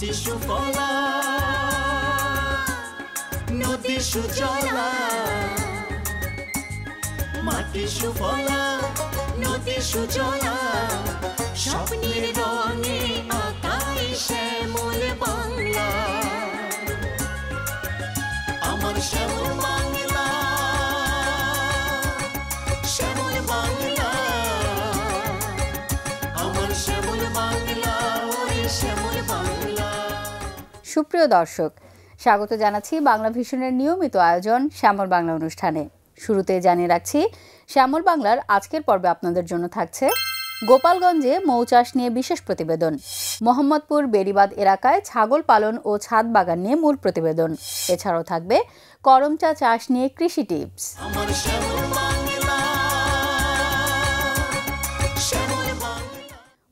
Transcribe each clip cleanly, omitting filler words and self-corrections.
মাটি সুফলা নদী সুজলা মাটি সুফলা নদী সুজলা স্বপ্নের রঙে আঁকাই শ্যামল বাংলা আমার শ্যামল বাংলা শ্যামল বাংলা আমার শ্যামল বাংলা ওই শ্যামল বাংলা। সুপ্রিয় দর্শক, স্বাগত জানাচ্ছি বাংলা ভিশনের নিয়মিত আয়োজন শ্যামল বাংলা অনুষ্ঠানে। শুরুতে জানিয়ে রাখছি, শ্যামল বাংলার আজকের পর্বে আপনাদের জন্য থাকছে গোপালগঞ্জে মৌচাষ নিয়ে বিশেষ প্রতিবেদন, মোহাম্মদপুর বেড়িবাঁধ এলাকায় ছাগল পালন ও ছাদ বাগান নিয়ে মূল প্রতিবেদন। এছাড়াও থাকবে করমচা চাষ নিয়ে কৃষি টিপস।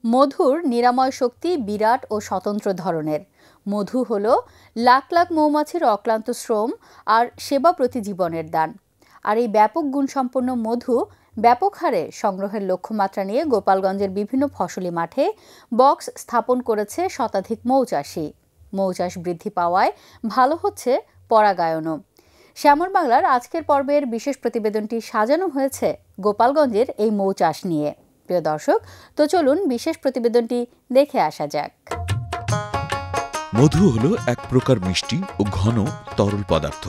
মধুর নিরাময় শক্তি বিরাট ও স্বতন্ত্র ধরনের। মধু হল লাখ লাখ মৌমাছির অক্লান্ত শ্রম আর সেবা প্রতি জীবনের দান। আর এই ব্যাপক গুণসম্পন্ন মধু ব্যাপক হারে সংগ্রহের লক্ষ্যমাত্রা নিয়ে গোপালগঞ্জের বিভিন্ন ফসলি মাঠে বক্স স্থাপন করেছে শতাধিক মৌচাষী। মৌচাষ বৃদ্ধি পাওয়ায় ভালো হচ্ছে পরাগায়নও। শ্যামল বাংলার আজকের পর্বের বিশেষ প্রতিবেদনটি সাজানো হয়েছে গোপালগঞ্জের এই মৌচাষ নিয়ে। প্রিয় দর্শক, তো চলুন বিশেষ প্রতিবেদনটি দেখে আসা যাক। মধু হলো এক প্রকার মিষ্টি ও ঘন তরল পদার্থ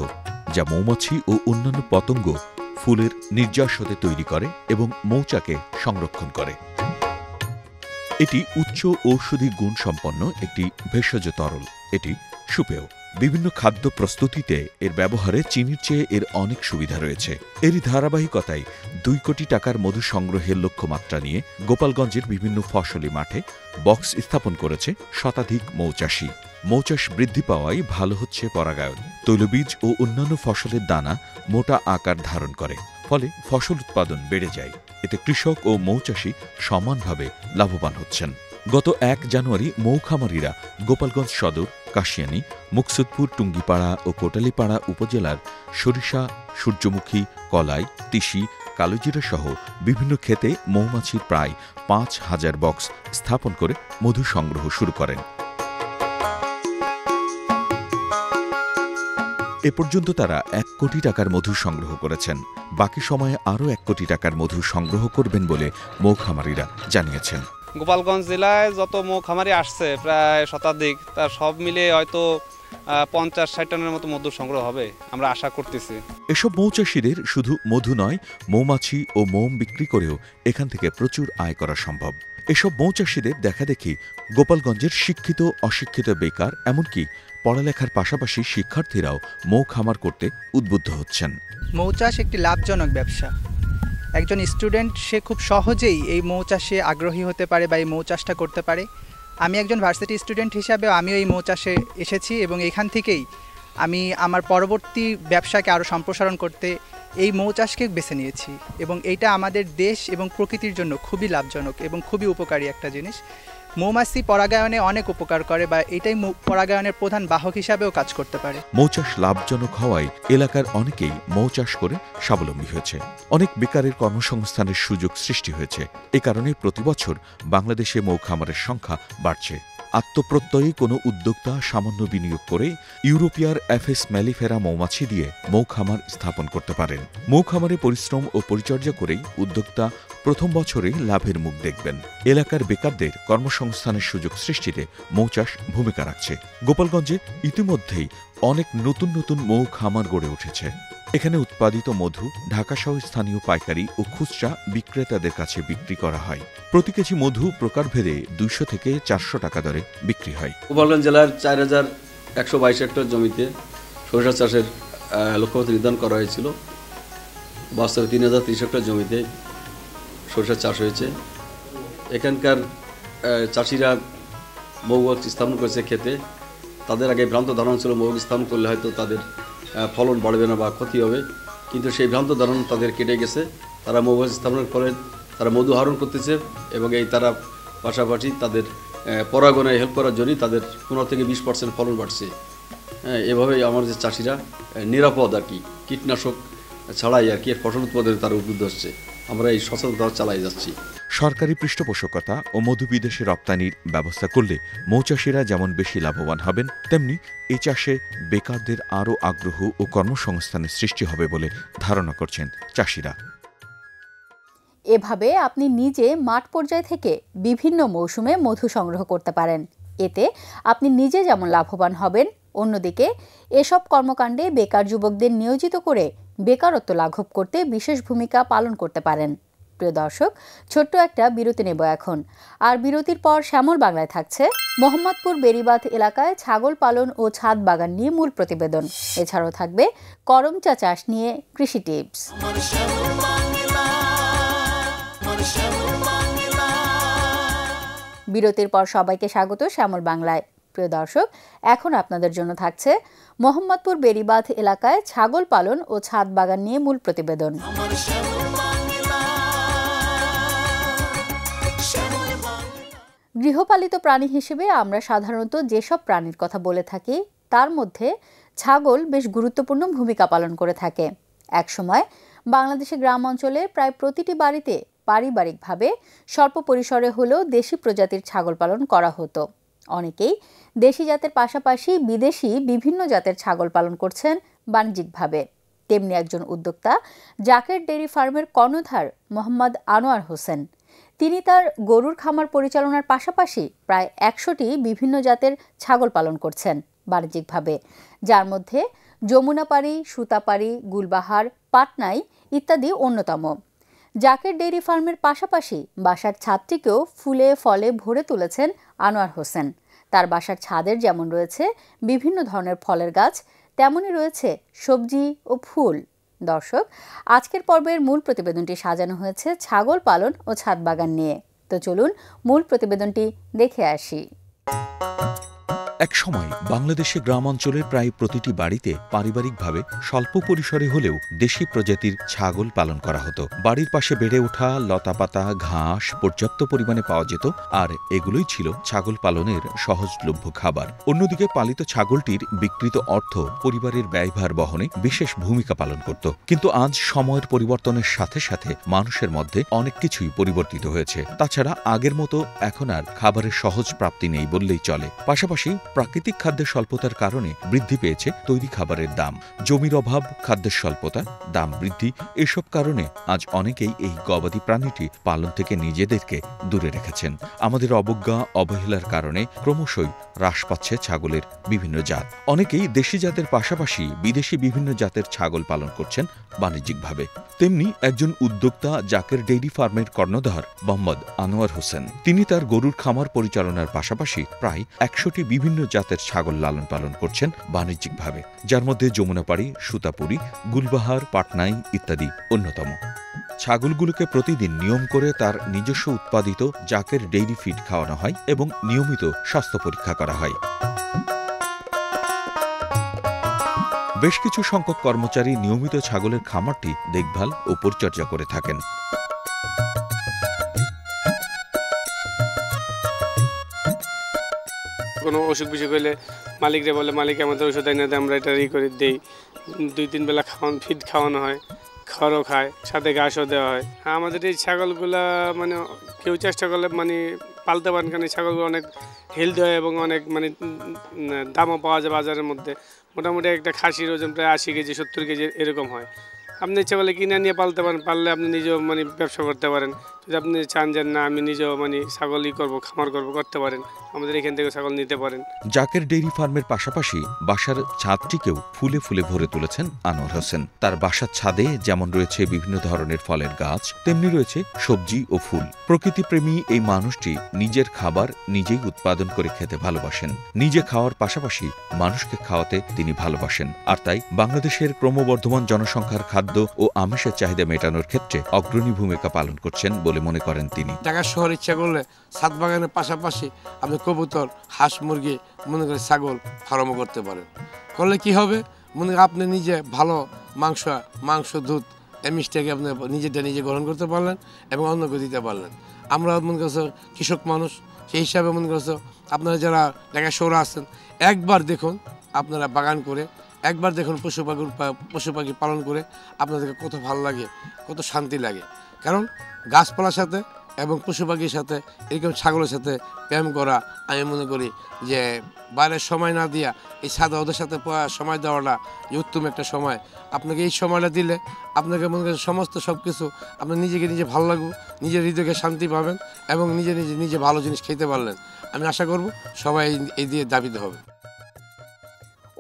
যা মৌমাছি ও অন্যান্য পতঙ্গ ফুলের নির্যাস হতে তৈরি করে এবং মৌচাকে সংরক্ষণ করে। এটি উচ্চ ঔষধি গুণ সম্পন্ন একটি ভেষজ তরল। এটি সুপেয়। বিভিন্ন খাদ্য প্রস্তুতিতে এর ব্যবহারে চিনির চেয়ে এর অনেক সুবিধা রয়েছে। এরই ধারাবাহিকতায় 2 কোটি টাকার মধু সংগ্রহের লক্ষ্যমাত্রা নিয়ে গোপালগঞ্জের বিভিন্ন ফসলি মাঠে বক্স স্থাপন করেছে শতাধিক মৌচাষী। মৌচাষ বৃদ্ধি পাওয়ায় ভালো হচ্ছে পরাগায়ন। তৈলবীজ ও অন্যান্য ফসলের দানা মোটা আকার ধারণ করে, ফলে ফসল উৎপাদন বেড়ে যায়। এতে কৃষক ও মৌচাষী সমানভাবে লাভবান হচ্ছেন। গত 1 জানুয়ারি মৌখামারিরা গোপালগঞ্জ সদর, কাশিয়ানী, মুকসুদপুর, টুঙ্গিপাড়া ও কোটালীপাড়া উপজেলার সরিষা, সূর্যমুখী, কলাই, তিসি, কালোজিরা সহ বিভিন্ন ক্ষেতে মৌমাছির প্রায় 5,000 বক্স স্থাপন করে মধু সংগ্রহ শুরু করেন। এ পর্যন্ত তারা 1 কোটি টাকার মধু সংগ্রহ করেছেন। বাকি সময়ে আরও 1 কোটি টাকার মধু সংগ্রহ করবেন বলে মৌখামারিরা জানিয়েছেন। গোপালগঞ্জ জেলায় যত মৌখামারি আসছে প্রায় শতাধিক, তার সব মিলে হয়তো 50-60 টনের মতো মধু সংগ্রহ হবে আমরা আশা করতেছি। এসব মৌচাষীদের শুধু মধু নয়, মৌমাছি ও মোম বিক্রি করেও এখান থেকে প্রচুর আয় করা সম্ভব। এসব মৌচাষীদের দেখা দেখি গোপালগঞ্জের শিক্ষিত, অশিক্ষিত, বেকার, এমনকি পড়ালেখার পাশাপাশি শিক্ষার্থীরাও মৌ খামার করতে উদ্বুদ্ধ হচ্ছেন। মৌচাষ একটি লাভজনক ব্যবসা। একজন স্টুডেন্ট সে খুব সহজেই এই মৌচাষে আগ্রহী হতে পারে বা এই মৌচাষটা করতে পারে। আমি একজন ভার্সিটি স্টুডেন্ট হিসাবেও আমিও এই মৌচাষে এসেছি এবং এখান থেকেই আমি আমার পরবর্তী ব্যবসাকে আরও সম্প্রসারণ করতে এই মৌচাষকে বেছে নিয়েছি এবং এইটা আমাদের দেশ এবং প্রকৃতির জন্য খুবই লাভজনক এবং খুবই উপকারী একটা জিনিস। মৌমাছি পরাগায়নে অনেক উপকার করে বা এটাই পরাগায়নের প্রধান বাহক হিসাবেও কাজ করতে পারে। মৌচাষ লাভজনক হওয়ায় এলাকার অনেকেই মৌচাষ করে স্বাবলম্বী হয়েছে। অনেক বেকারের কর্মসংস্থানের সুযোগ সৃষ্টি হয়েছে। এ কারণে প্রতি বছর বাংলাদেশে মৌ খামারের সংখ্যা বাড়ছে। আত্মপ্রত্যয়ী কোনো উদ্যোক্তা সামান্য বিনিয়োগ করে ইউরোপিয়ার অ্যাফিস ম্যালিফেরা মৌমাছি দিয়ে মৌখামার স্থাপন করতে পারেন। মৌখামারে পরিশ্রম ও পরিচর্যা করেই উদ্যোক্তা প্রথম বছরে লাভের মুখ দেখবেন। এলাকার বেকারদের কর্মসংস্থানের সুযোগ সৃষ্টিতে মৌচাষ ভূমিকা রাখছে। গোপালগঞ্জে ইতিমধ্যেই অনেক নতুন নতুন মৌ খামার গড়ে উঠেছে। এখানে উৎপাদিত মধু ঢাকাসহ স্থানীয় পাইকারি ও খুচরা বিক্রেতাদের কাছে বিক্রি করা হয়। প্রতি কেজি মধু প্রকারভেদে 200 থেকে 400 টাকা দরে বিক্রি হয়। গোপালগঞ্জ জেলার 4122 হেক্টর জমিতে সরিষা চাষের লক্ষ্যমাত্রা নির্ধারণ করা হয়েছিল। বাস্তবে 3030 হেক্টর জমিতে সরিষা চাষ হয়েছে। এখানকার চাষিরা মৌ স্থাপন করেছে ক্ষেতে। তাদের আগে ভ্রান্ত ধারণা ছিল মৌ স্থাপন করলে হয়তো তাদের ফলন বাড়বে না বা ক্ষতি হবে, কিন্তু সেই ভ্রান্ত ধারণা তাদের কেটে গেছে। তারা মৌ স্থাপনের ফলে তারা মধু আহরণ করতেছে এবং তারা পাশাপাশি তাদের পরাগণে হেল্প করার জন্যই তাদের 15 থেকে 20% ফলন বাড়ছে। এভাবেই আমার যে চাষিরা নিরাপদ আর কি কীটনাশক ছাড়াই আর কি ফসল উৎপাদনে তারা উদ্বুদ্ধ হচ্ছে। আমরা এই সচেতনতা চালাই যাচ্ছি। সরকারি পৃষ্ঠপোষকতা ও মধু বিদেশে রপ্তানির ব্যবস্থা করলে মৌচাষীরা যেমন বেশি লাভবান হবেন, তেমনি এ চাষে বেকারদের আরও আগ্রহ ও কর্মসংস্থানের সৃষ্টি হবে বলে ধারণা করছেন চাষিরা। এভাবে আপনি নিজে মাঠ পর্যায় থেকে বিভিন্ন মৌসুমে মধু সংগ্রহ করতে পারেন। এতে আপনি নিজে যেমন লাভবান হবেন, অন্যদিকে এসব কর্মকাণ্ডে বেকার যুবকদের নিয়োজিত করে বেকারত্ব লাঘব করতে বিশেষ ভূমিকা পালন করতে পারেন। প্রিয় দর্শক, ছোট্ট একটা বিরতি নেব এখন। আর বিরতির পর শ্যামল বাংলায় থাকছে মোহাম্মদপুর বেড়িবাঁধ এলাকায় ছাগল পালন ও ছাদ বাগান নিয়ে মূল প্রতিবেদন। এছাড়াও থাকবে করমচা চাষ নিয়ে কৃষি টিপস। বিরতির পর সবাইকে স্বাগত শ্যামল বাংলায়। প্রিয় দর্শক, এখন আপনাদের জন্য থাকছে মোহাম্মদপুর বেড়িবাঁধ এলাকায় ছাগল পালন ও ছাদ বাগান নিয়ে মূল প্রতিবেদন। গৃহপালিত প্রাণী হিসেবে আমরা সাধারণত যেসব প্রাণীর কথা বলে থাকি তার মধ্যে ছাগল বেশ গুরুত্বপূর্ণ ভূমিকা পালন করে থাকে। একসময় বাংলাদেশের গ্রাম অঞ্চলে প্রায় প্রতিটি বাড়িতে পারিবারিকভাবে স্বল্প পরিসরে হলেও দেশি প্রজাতির ছাগল পালন করা হতো। অনেকেই দেশি জাতের পাশাপাশি বিদেশি বিভিন্ন জাতের ছাগল পালন করছেন বাণিজ্যিকভাবে। তেমনি একজন উদ্যোক্তা জাকের ডেইরি ফার্মের কর্ণধার মোহাম্মদ আনোয়ার হোসেন। তিনি তার গরুর খামার পরিচালনার পাশাপাশি প্রায় 100টি বিভিন্ন জাতের ছাগল পালন করছেন বাণিজ্যিকভাবে, যার মধ্যে যমুনাপাড়ি, সুতাপাড়ি, গুলবাহার, পাটনাই ইত্যাদি অন্যতম। জাকের ডেইরি ফার্মের পাশাপাশি বাসার ছাদটিকেও ফুলে ফলে ভরে তুলেছেন আনোয়ার হোসেন। তার বাসার ছাদের যেমন রয়েছে বিভিন্ন ধরনের ফলের গাছ, তেমনই রয়েছে সবজি ও ফুল। দর্শক, আজকের পর্বের মূল প্রতিবেদনটি সাজানো হয়েছে ছাগল পালন ও ছাদ বাগান নিয়ে। তো চলুন মূল প্রতিবেদনটি দেখে আসি। একসময় বাংলাদেশে গ্রাম অঞ্চলের প্রায় প্রতিটি বাড়িতে পারিবারিকভাবে স্বল্প পরিসরে হলেও দেশি প্রজাতির ছাগল পালন করা হতো। বাড়ির পাশে বেড়ে ওঠা লতাপাতা, ঘাস পর্যাপ্ত পরিমাণে পাওয়া যেত, আর এগুলোই ছিল ছাগল পালনের সহজলভ্য খাবার। অন্যদিকে পালিত ছাগলটির বিকৃত অর্থ পরিবারের ব্যয়ভার বহনে বিশেষ ভূমিকা পালন করত। কিন্তু আজ সময়ের পরিবর্তনের সাথে সাথে মানুষের মধ্যে অনেক কিছুই পরিবর্তিত হয়েছে। তাছাড়া আগের মতো এখন আর খাবারের সহজ প্রাপ্তি নেই বললেই চলে। পাশাপাশি প্রাকৃতিক খাদ্যের স্বল্পতার কারণে বৃদ্ধি পেয়েছে তৈরি খাবারের দাম। জমির অভাব, খাদ্যের স্বল্পতা, দাম বৃদ্ধি, এসব কারণে আজ অনেকেই এই গবাদি প্রাণীটি পালন থেকে নিজেদেরকে দূরে রেখেছেন। আমাদের অবজ্ঞা, অবহেলার কারণে ক্রমশই হ্রাস পাচ্ছে ছাগলের বিভিন্ন জাত। অনেকেই দেশি জাতের পাশাপাশি বিদেশি বিভিন্ন জাতের ছাগল পালন করছেন বাণিজ্যিকভাবে। তেমনি একজন উদ্যোক্তা জাকের ডেইরি ফার্মের কর্ণধার মোহাম্মদ আনোয়ার হোসেন। তিনি তার গরুর খামার পরিচালনার পাশাপাশি প্রায় 100টি বিভিন্ন জাতের ছাগল লালন পালন করছেন বাণিজ্যিকভাবে, যার মধ্যে যমুনাপাড়ি, সুতাপুরি, গুলবাহার, পাটনাই ইত্যাদি অন্যতম। ছাগলগুলোকে প্রতিদিন নিয়ম করে তার নিজস্ব উৎপাদিত জাকের ডেইরি ফিড খাওয়ানো হয় এবং নিয়মিত স্বাস্থ্য পরীক্ষা করা হয়। বেশ কিছু সংখ্যক কর্মচারী নিয়মিত ছাগলের খামারটি দেখভাল ও পরিচর্যা করে থাকেন। কোনো অসুখ বিসুখ হলে মালিকরে বলে, মালিক আমাদের ওষুধ এনে দেয়, আমরা এটা করে দিই। 2-3 বেলা ফিড খাওয়ানো হয়, খড়ও খায়, সাথে ঘাসও দেওয়া হয়। আমাদের এই ছাগলগুলা মানে কেউ চেষ্টা করলে মানে পালতে পারেন, কারণ এই ছাগলগুলো অনেক হেলদি হয় এবং অনেক মানে দামও পাওয়া যায় বাজারের মধ্যে। মোটামুটি একটা খাসির ওজন প্রায় 80 কেজি 70 কেজি এরকম হয়। আপনি ইচ্ছা করলে কিনে নিয়ে পালতে পারেন, পারলে আপনি নিজেও মানে ব্যবসা করতে পারেন। যদি আপনি চান যে না আমি নিজেও মানে ছাগলই করবো, খামার করবো, করতে পারেন। আমাদের এখান থেকে ছাগল নিতে পারেন। জাকের ডেইরি ফার্মের পাশাপাশি বাসার ছাদটিকেও ফুলে ফুলে ভরে তুলেছেন আনোয়ার হোসেন। তার বাসার ছাদে যেমন রয়েছে বিভিন্ন ধরনের ফলের গাছ, তেমনি রয়েছে সবজি ও ফুল। প্রকৃতিপ্রেমী এই মানুষটি নিজের খাবার নিজেই উৎপাদন করে খেতে ভালোবাসেন। নিজে খাওয়ার পাশাপাশি মানুষকে খাওয়াতে তিনি ভালোবাসেন। আর তাই বাংলাদেশের ক্রমবর্ধমান জনসংখ্যার খাদ্য ও আমিষের চাহিদা মেটানোর ক্ষেত্রে অগ্রণী ভূমিকা পালন করছেন বলে মনে করেন তিনি। ঢাকা শহর ইচ্ছা করলে ছাদ বাগানের পাশাপাশি আপনি কবুতর, হাঁস, মুরগি, মনে করে ছাগল ফার্মও করতে পারেন। করলে কি হবে, মনে করেন আপনি নিজে ভালো মাংস, দুধ, এমিসটাকে আপনি নিজেরটা নিজে গ্রহণ করতে পারলেন এবং অন্যকে দিতে পারলেন। আমরা মনে করছো কৃষক মানুষ, সেই হিসাবে মনে করছো আপনারা যারা ঢাকা শহরে আছেন একবার দেখুন, আপনারা বাগান করে একবার দেখুন পশু পাখি পালন করে আপনাদেরকে কত ভালো লাগে, কত শান্তি লাগে। কারণ গাছপালার সাথে এবং পশু পাখির সাথে এরকম ছাগলের সাথে প্রেম করা আমি মনে করি যে বাইরের সময় না দিয়া এই সাদা ওদের সাথে সময় দেওয়াটা উত্তম একটা সময়। আপনাকে এই সময়টা দিলে আপনাকে মনে করেন সমস্ত সব কিছু আপনার নিজেকে নিজে ভালো লাগবে, নিজের হৃদয়কে শান্তি পাবেন এবং নিজে ভালো জিনিস খেতে পারলেন। আমি আশা করব সবাই এই দিয়ে দাবিত হবে।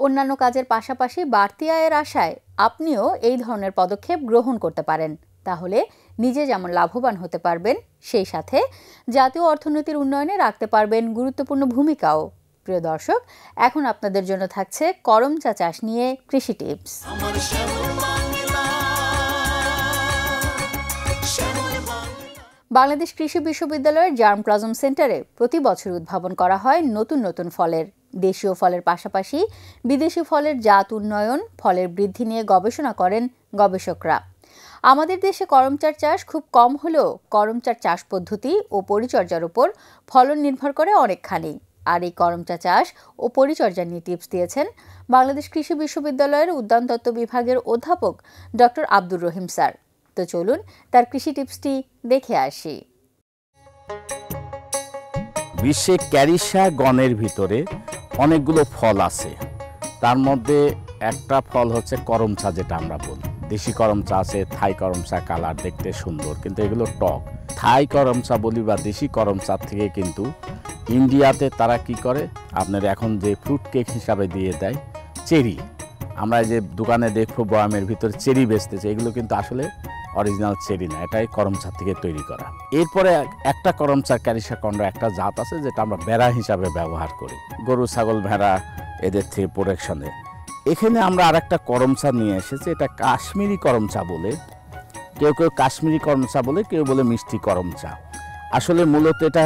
অন্যান্য কাজের পাশাপাশি বাড়তি আয়ের আশায় আপনিও এই ধরনের পদক্ষেপ গ্রহণ করতে পারেন। তাহলে নিজে যেমন লাভবান হতে পারবেন, সেই সাথে জাতীয় অর্থনীতির উন্নয়নে রাখতে পারবেন গুরুত্বপূর্ণ ভূমিকাও। প্রিয় দর্শক, এখন আপনাদের জন্য থাকছে করমচা চাষ নিয়ে কৃষি টিপস। বাংলাদেশ কৃষি বিশ্ববিদ্যালয়ের জার্মপ্লাজম সেন্টারে প্রতি বছর উদ্ভাবন করা হয় নতুন নতুন ফলের। দেশীয় ফলের পাশাপাশি বিদেশি ফলের জাত উন্নয়ন, ফলের বৃদ্ধি নিয়ে গবেষণা করেন গবেষকরা। আমাদের দেশে করমচার চাষ খুব কম হলেও করমচার চাষ পদ্ধতি ও পরিচর্যার উপর ফলন নির্ভর করে অনেকখানি। আর এই করমচা চাষ ও পরিচর্যা নিয়ে টিপস দিয়েছেন বাংলাদেশ কৃষি বিশ্ববিদ্যালয়ের উদ্যানতত্ত্ব বিভাগের অধ্যাপক ডক্টর আব্দুর রহিম স্যার। তো চলুন তার কৃষি টিপসটি দেখে আসি। বিশ্বে ক্যারিসা গণের ভিতরে অনেকগুলো ফল আছে, তার মধ্যে একটা ফল হচ্ছে করমচা, যেটা আমরা বলি। দেশি করমচা আছে, থাই করমচা, কালার দেখতে সুন্দর, কিন্তু এগুলো টক। থাই করমচা বলি বা দেশি করমচার থেকে কিন্তু ইন্ডিয়াতে তারা কি করে, আপনার এখন যে ফ্রুট কেক হিসাবে দিয়ে দেয় চেরি। আমরা যে দোকানে দেখবো বয়ামের ভিতরে চেরি বেচতেছে, এগুলো কিন্তু আসলে অরিজিনাল চেরি না, এটাই করমচা থেকে তৈরি করা। এরপরে একটা করমচার ক্যারিসা কন্ডা একটা জাত আছে যেটা আমরা বেড়া হিসাবে ব্যবহার করি গরু, ছাগল, ভেড়া এদের থেকে প্রোটেকশনে। এখানে আমরা আরেকটা করমচা নিয়ে এসেছি, এটা কাশ্মীরি করমচা বলে, কেউ কেউ কাশ্মীরি করমচা বলে, কেউ বলে মিষ্টি করমচা। আসলে মূলত এটা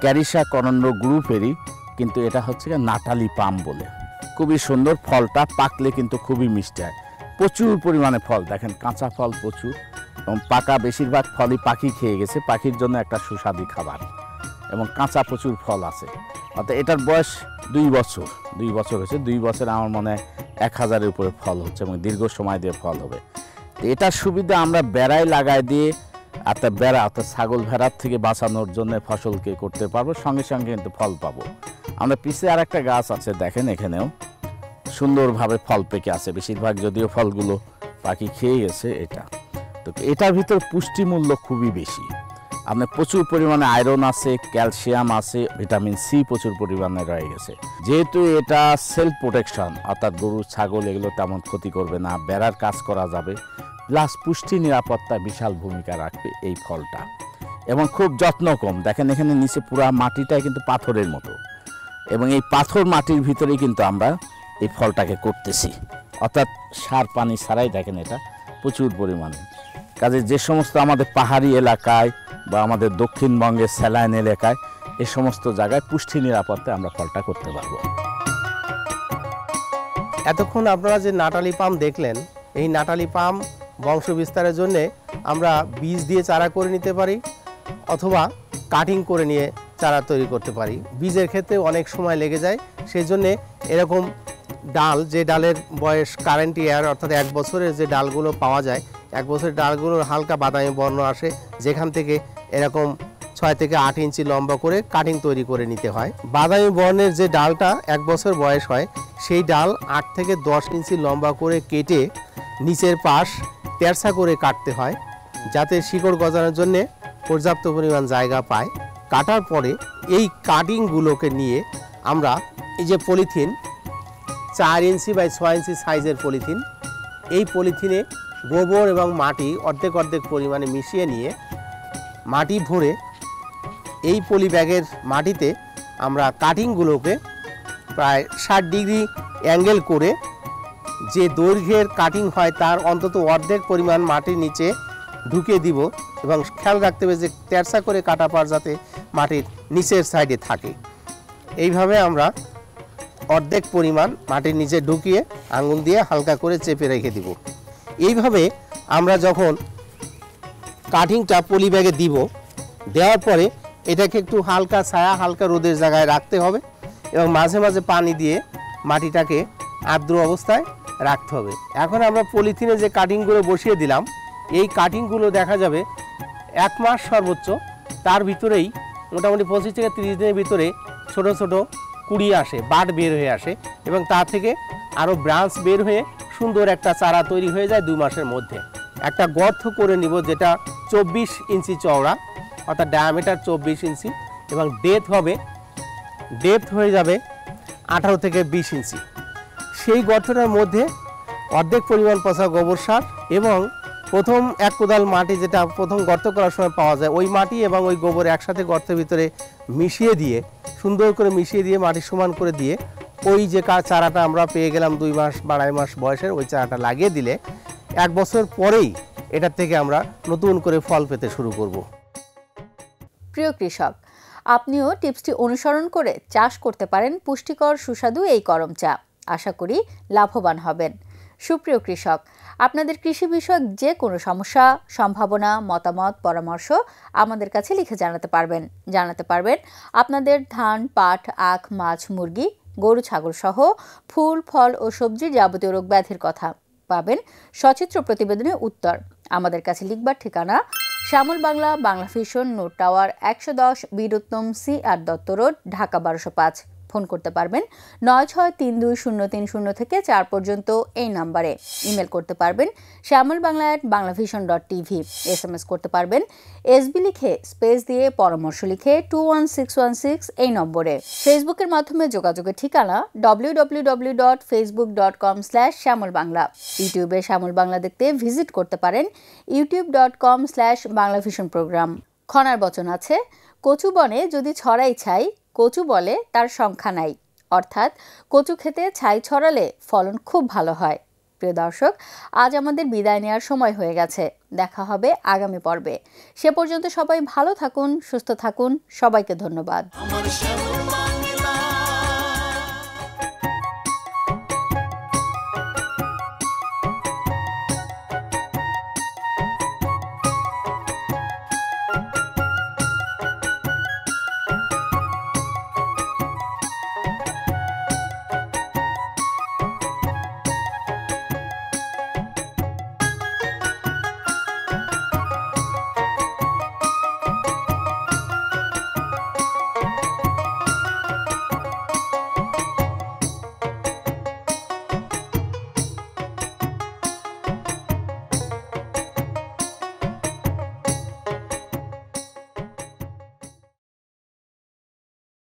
ক্যারিসা কন্ড গ্রুপেরই, কিন্তু এটা হচ্ছে নাটালি পাম বলে। খুবই সুন্দর, ফলটা পাকলে কিন্তু খুবই মিষ্টি হয়, প্রচুর পরিমাণে ফল। দেখেন কাঁচা ফল প্রচুর, এবং পাকা বেশিরভাগ ফলই পাখি খেয়ে গেছে, পাখির জন্য একটা সুস্বাদু খাবার। এবং কাঁচা প্রচুর ফল আছে। অর্থাৎ এটার বয়স 2 বছর হয়েছে। 2 বছর আমার মনে হয় 1000-এর উপরে ফল হচ্ছে এবং দীর্ঘ সময় দিয়ে ফল হবে। এটার সুবিধা আমরা বেড়ায় লাগাই দিয়ে অর্থাৎ ছাগল ভেড়ার থেকে বাঁচানোর জন্য ফসলকে করতে পারবো, সঙ্গে সঙ্গে কিন্তু ফল পাবো। আমরা পিছে আর একটা গাছ আছে, দেখেন এখানেও সুন্দরভাবে ফল পেকে আছে, বেশিরভাগ যদিও ফলগুলো পাখি খেয়ে গেছে। তো এটার ভিতর পুষ্টিমূল্য খুবই বেশি। আপনার প্রচুর পরিমাণে আয়রন আছে, ক্যালসিয়াম আছে, ভিটামিন সি প্রচুর পরিমাণে রয়ে গেছে। যেহেতু এটা সেলফ প্রোটেকশন, অর্থাৎ গরু, ছাগল এগুলো তেমন ক্ষতি করবে না, বেড়ার কাজ করা যাবে, প্লাস পুষ্টি নিরাপত্তায় বিশাল ভূমিকা রাখবে এই ফলটা। এবং খুব যত্ন কম। দেখেন এখানে নিচে পুরা মাটিটাই কিন্তু পাথরের মতো, এবং এই পাথর মাটির ভিতরেই কিন্তু আমরা এই ফলটাকে করতেছি, অর্থাৎ সার পানি ছাড়াই। দেখেন এটা প্রচুর পরিমাণে। কাজে যে সমস্ত আমাদের পাহাড়ি এলাকায় বা আমাদের দক্ষিণবঙ্গের স্যালাইন এলাকায় এই সমস্ত জায়গায় পুষ্টি নিরাপত্তায় আমরা ফলটা করতে পারবো। এতক্ষণ আপনারা যে নাটালি পাম দেখলেন, এই নাটালি পাম বংশ বিস্তারের জন্য আমরা বীজ দিয়ে চারা করে নিতে পারি, অথবা কাটিং করে নিয়ে চারা তৈরি করতে পারি। বীজের ক্ষেত্রে অনেক সময় লেগে যায়, সেই জন্যে এরকম ডাল, যে ডালের বয়স কারেন্ট ইয়ার অর্থাৎ 1 বছরের যে ডালগুলো পাওয়া যায়, 1 বছরের ডালগুলোর হালকা বাদামি বর্ণ আসে, যেখান থেকে এরকম 6 থেকে 8 ইঞ্চি লম্বা করে কাটিং তৈরি করে নিতে হয়। বাদামি বর্ণের যে ডালটা 1 বছর বয়স হয়, সেই ডাল 8 থেকে 10 ইঞ্চি লম্বা করে কেটে নিচের পাশ তেরসা করে কাটতে হয়, যাতে শিকড় গজানোর জন্য পর্যাপ্ত পরিমাণ জায়গা পায়। কাটার পরে এই কাটিংগুলোকে নিয়ে আমরা এই যে পলিথিন, 4 ইঞ্চি বাই 6 ইঞ্চি সাইজের পলিথিন, এই পলিথিনে গোবর এবং মাটি অর্ধেক পরিমাণে মিশিয়ে নিয়ে মাটি ভরে এই পলি ব্যাগের মাটিতে আমরা কাটিংগুলোকে প্রায় 60 ডিগ্রি অ্যাঙ্গেল করে, যে দৈর্ঘ্যের কাটিং হয় তার অন্তত অর্ধেক পরিমাণ মাটির নিচে ঢুকিয়ে দিব, এবং খেয়াল রাখতে হবে যে তেরসা করে কাটা পার যাতে মাটির নিচের সাইডে থাকে। এইভাবে আমরা অর্ধেক পরিমাণ মাটির নিচে ঢুকিয়ে আঙুল দিয়ে হালকা করে চেপে রেখে দিব। এইভাবে আমরা যখন কাটিংটা পলি ব্যাগে দিব, দেওয়ার পরে এটাকে একটু হালকা ছায়া, হালকা রোদের জায়গায় রাখতে হবে, এবং মাঝে মাঝে পানি দিয়ে মাটিটাকে আর্দ্র অবস্থায় রাখতে হবে। এখন আমরা পলিথিনে যে কাটিংগুলো বসিয়ে দিলাম, এই কাটিংগুলো দেখা যাবে 1 মাস সর্বোচ্চ তার ভিতরেই মোটামুটি 25 থেকে 30 দিনের ভিতরে ছোট ছোট কুড়ি আসে, বাট বের হয়ে আসে এবং তা থেকে আরও ব্রাঞ্চ বের হয়ে সুন্দর একটা চারা তৈরি হয়ে যায় 2 মাসের মধ্যে। একটা গর্ত করে নিব যেটা 24 ইঞ্চি চওড়া, অর্থাৎ ডায়ামিটার 24 ইঞ্চি এবং ডেপথ হয়ে যাবে 18 থেকে 20 ইঞ্চি। সেই গর্তটার মধ্যে অর্ধেক পরিমাণ পচা গোবর সার এবং প্রথম 1 কোদাল মাটি, যেটা প্রথম গর্ত করার সময় পাওয়া যায়, ওই মাটি এবং ওই গোবর একসাথে গর্তের ভিতরে মিশিয়ে দিয়ে, সুন্দর করে মিশিয়ে দিয়ে, মাটি সমান করে দিয়ে, ওই যে চারাটা আমরা পেয়ে গেলাম 2 মাস বা 2.5 মাস বয়সের, ওই চারাটা লাগিয়ে দিলে 1 বছর পরেই এটার থেকে আমরা নতুন করে ফল পেতে শুরু করব। প্রিয় কৃষক, আপনিও টিপসটি অনুসরণ করে চাষ করতে পারেন পুষ্টিকর সুস্বাদু এই করম চা। আশা করি লাভবান হবেন। সুপ্রিয় কৃষক, আপনাদের কৃষি বিষয়ক যে কোনো সমস্যা, সম্ভাবনা, মতামত, পরামর্শ আমাদের কাছে লিখে জানাতে পারবেন আপনাদের ধান, পাট, আখ, মাছ, মুরগি, গরু, ছাগল সহ ফুল, ফল ও সবজির যাবতীয় রোগ ব্যাধির কথা পাবেন সচিত্র প্রতিবেদনের উত্তর। আমাদের কাছে লিখবার ঠিকানা Shyamal Bangla, Bangla vision, note tower, 110 Bir Uttam CR Dutta road, Dhaka 1205। Phone করতে পারবেন 963203 থেকে 4 পর্যন্ত এই নাম্বারে। ইমেল করতে পারবেন shyamolbangla@banglavision.tv। SMS করতে পারবেন SB লিখে স্পেস দিয়ে পরামর্শ লিখে 21616 এই নম্বরে। ফেসবুকের মাধ্যমে যোগাযোগের ঠিকানা www.facebook.com/shyamolbangla। ইউটিউবে শ্যামল বাংলা দেখতে ভিজিট করতে পারেন youtube.com/banglavisionprogram। খনার বচন আছে, কচু বনে যদি ছড়াই ছাই, কচু বলে তার সংখ্যা নাই। অর্থাৎ কচু খেতে ছাই ছড়ালে ফলন খুব ভালো হয়। প্রিয় দর্শক, আজ আমাদের বিদায় নেওয়ার সময় হয়ে গেছে। দেখা হবে আগামী পর্বে। সে পর্যন্ত সবাই ভালো থাকুন, সুস্থ থাকুন। সবাইকে ধন্যবাদ।